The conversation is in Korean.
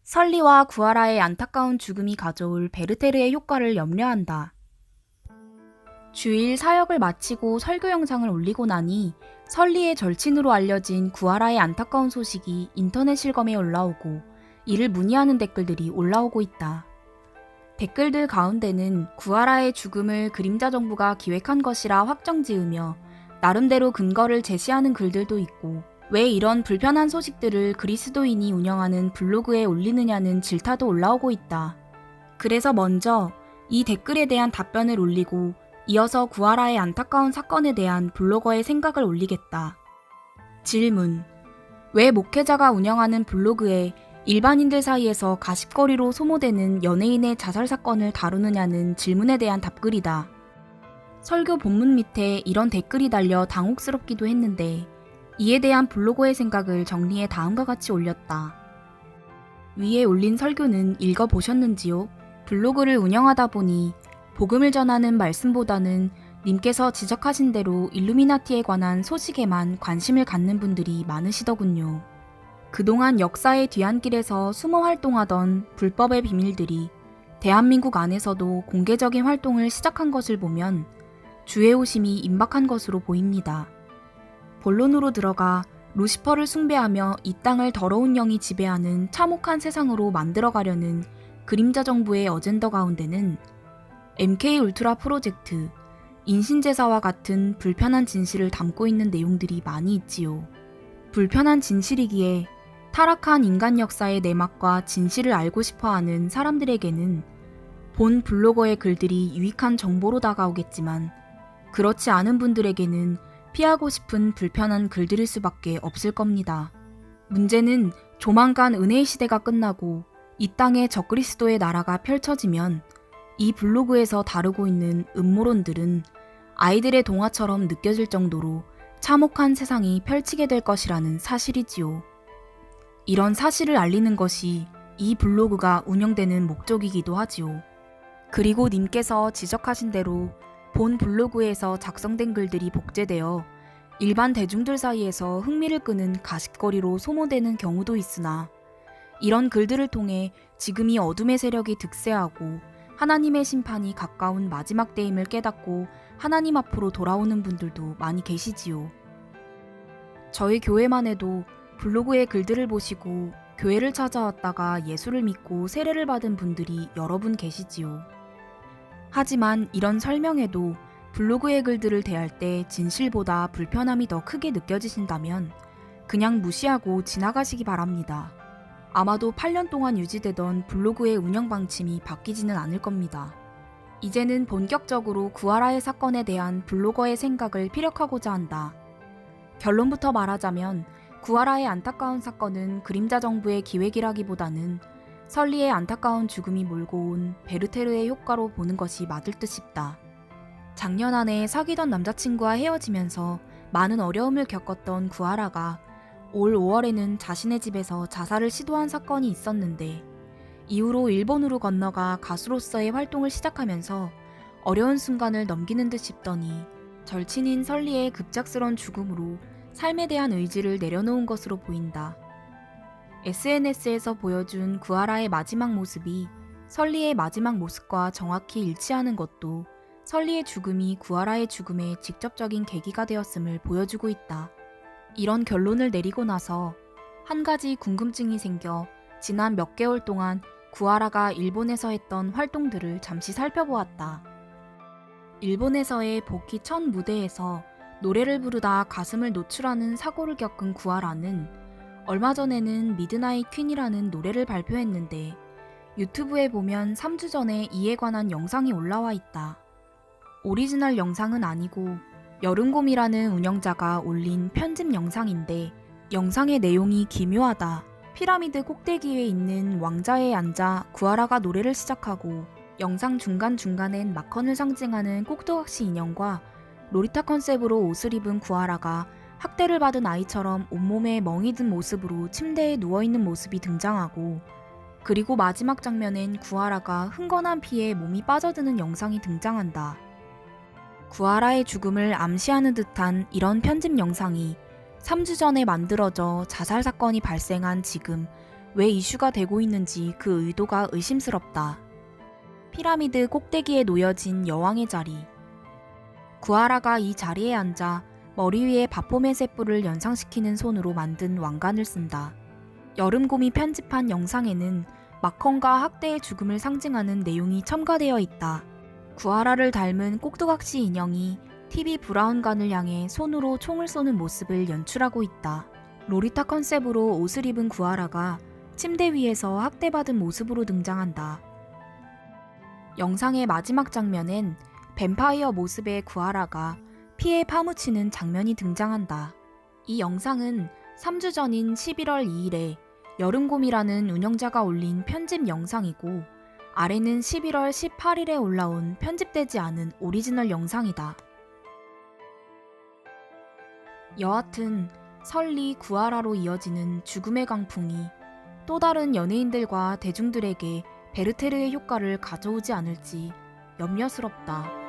설리와 구하라의 안타까운 죽음이 가져올 베르테르의 효과를 염려한다. 주일 사역을 마치고 설교 영상을 올리고 나니 설리의 절친으로 알려진 구하라의 안타까운 소식이 인터넷 실검에 올라오고 이를 문의하는 댓글들이 올라오고 있다. 댓글들 가운데는 구하라의 죽음을 그림자 정부가 기획한 것이라 확정지으며 나름대로 근거를 제시하는 글들도 있고, 왜 이런 불편한 소식들을 그리스도인이 운영하는 블로그에 올리느냐는 질타도 올라오고 있다. 그래서 먼저 이 댓글에 대한 답변을 올리고 이어서 구하라의 안타까운 사건에 대한 블로거의 생각을 올리겠다. 질문: 왜 목회자가 운영하는 블로그에 일반인들 사이에서 가십거리로 소모되는 연예인의 자살 사건을 다루느냐는 질문에 대한 답글이다. 설교 본문 밑에 이런 댓글이 달려 당혹스럽기도 했는데 이에 대한 블로거의 생각을 정리해 다음과 같이 올렸다. 위에 올린 설교는 읽어보셨는지요? 블로그를 운영하다 보니 복음을 전하는 말씀보다는 님께서 지적하신 대로 일루미나티에 관한 소식에만 관심을 갖는 분들이 많으시더군요. 그동안 역사의 뒤안길에서 숨어 활동하던 불법의 비밀들이 대한민국 안에서도 공개적인 활동을 시작한 것을 보면 주의 오심이 임박한 것으로 보입니다. 본론으로 들어가 루시퍼를 숭배하며 이 땅을 더러운 영이 지배하는 참혹한 세상으로 만들어가려는 그림자 정부의 어젠더 가운데는 MK 울트라 프로젝트, 인신제사와 같은 불편한 진실을 담고 있는 내용들이 많이 있지요. 불편한 진실이기에 타락한 인간 역사의 내막과 진실을 알고 싶어하는 사람들에게는 본 블로거의 글들이 유익한 정보로 다가오겠지만, 그렇지 않은 분들에게는 피하고 싶은 불편한 글들일 수밖에 없을 겁니다. 문제는 조만간 은혜의 시대가 끝나고 이 땅에 적그리스도의 나라가 펼쳐지면 이 블로그에서 다루고 있는 음모론들은 아이들의 동화처럼 느껴질 정도로 참혹한 세상이 펼치게 될 것이라는 사실이지요. 이런 사실을 알리는 것이 이 블로그가 운영되는 목적이기도 하지요. 그리고 님께서 지적하신 대로 본 블로그에서 작성된 글들이 복제되어 일반 대중들 사이에서 흥미를 끄는 가십거리로 소모되는 경우도 있으나, 이런 글들을 통해 지금이 어둠의 세력이 득세하고 하나님의 심판이 가까운 마지막 때임을 깨닫고 하나님 앞으로 돌아오는 분들도 많이 계시지요. 저희 교회만 해도 블로그의 글들을 보시고 교회를 찾아왔다가 예수를 믿고 세례를 받은 분들이 여러 분 계시지요. 하지만 이런 설명에도 블로그의 글들을 대할 때 진실보다 불편함이 더 크게 느껴지신다면 그냥 무시하고 지나가시기 바랍니다. 아마도 8년 동안 유지되던 블로그의 운영 방침이 바뀌지는 않을 겁니다. 이제는 본격적으로 구하라의 사건에 대한 블로거의 생각을 피력하고자 한다. 결론부터 말하자면 구하라의 안타까운 사건은 그림자 정부의 기획이라기보다는 설리의 안타까운 죽음이 몰고 온 베르테르의 효과로 보는 것이 맞을 듯 싶다. 작년 안에 사귀던 남자친구와 헤어지면서 많은 어려움을 겪었던 구하라가 올 5월에는 자신의 집에서 자살을 시도한 사건이 있었는데, 이후로 일본으로 건너가 가수로서의 활동을 시작하면서 어려운 순간을 넘기는 듯 싶더니 절친인 설리의 급작스런 죽음으로 삶에 대한 의지를 내려놓은 것으로 보인다. SNS에서 보여준 구하라의 마지막 모습이 설리의 마지막 모습과 정확히 일치하는 것도 설리의 죽음이 구하라의 죽음의 직접적인 계기가 되었음을 보여주고 있다. 이런 결론을 내리고 나서 한 가지 궁금증이 생겨 지난 몇 개월 동안 구하라가 일본에서 했던 활동들을 잠시 살펴보았다. 일본에서의 복귀 첫 무대에서 노래를 부르다 가슴을 노출하는 사고를 겪은 구하라는 얼마 전에는 미드나잇 퀸이라는 노래를 발표했는데, 유튜브에 보면 3주 전에 이에 관한 영상이 올라와 있다. 오리지널 영상은 아니고 여름곰이라는 운영자가 올린 편집 영상인데, 영상의 내용이 기묘하다. 피라미드 꼭대기에 있는 왕자에 앉아 구하라가 노래를 시작하고, 영상 중간중간엔 마컨을 상징하는 꼭두각시 인형과 로리타 컨셉으로 옷을 입은 구하라가 학대를 받은 아이처럼 온몸에 멍이 든 모습으로 침대에 누워있는 모습이 등장하고, 그리고 마지막 장면엔 구하라가 흥건한 피에 몸이 빠져드는 영상이 등장한다. 구하라의 죽음을 암시하는 듯한 이런 편집 영상이 3주 전에 만들어져 자살 사건이 발생한 지금 왜 이슈가 되고 있는지 그 의도가 의심스럽다. 피라미드 꼭대기에 놓여진 여왕의 자리. 구하라가 이 자리에 앉아 머리 위에 바포멧의 뿔을 연상시키는 손으로 만든 왕관을 쓴다. 여름곰이 편집한 영상에는 막헌과 학대의 죽음을 상징하는 내용이 첨가되어 있다. 구하라를 닮은 꼭두각시 인형이 TV 브라운관을 향해 손으로 총을 쏘는 모습을 연출하고 있다. 로리타 컨셉으로 옷을 입은 구하라가 침대 위에서 학대받은 모습으로 등장한다. 영상의 마지막 장면엔 뱀파이어 모습의 구하라가 피에 파묻히는 장면이 등장한다. 이 영상은 3주 전인 11월 2일에 여름곰이라는 운영자가 올린 편집 영상이고, 아래는 11월 18일에 올라온 편집되지 않은 오리지널 영상이다. 여하튼 설리 구하라로 이어지는 죽음의 강풍이 또 다른 연예인들과 대중들에게 베르테르의 효과를 가져오지 않을지 염려스럽다.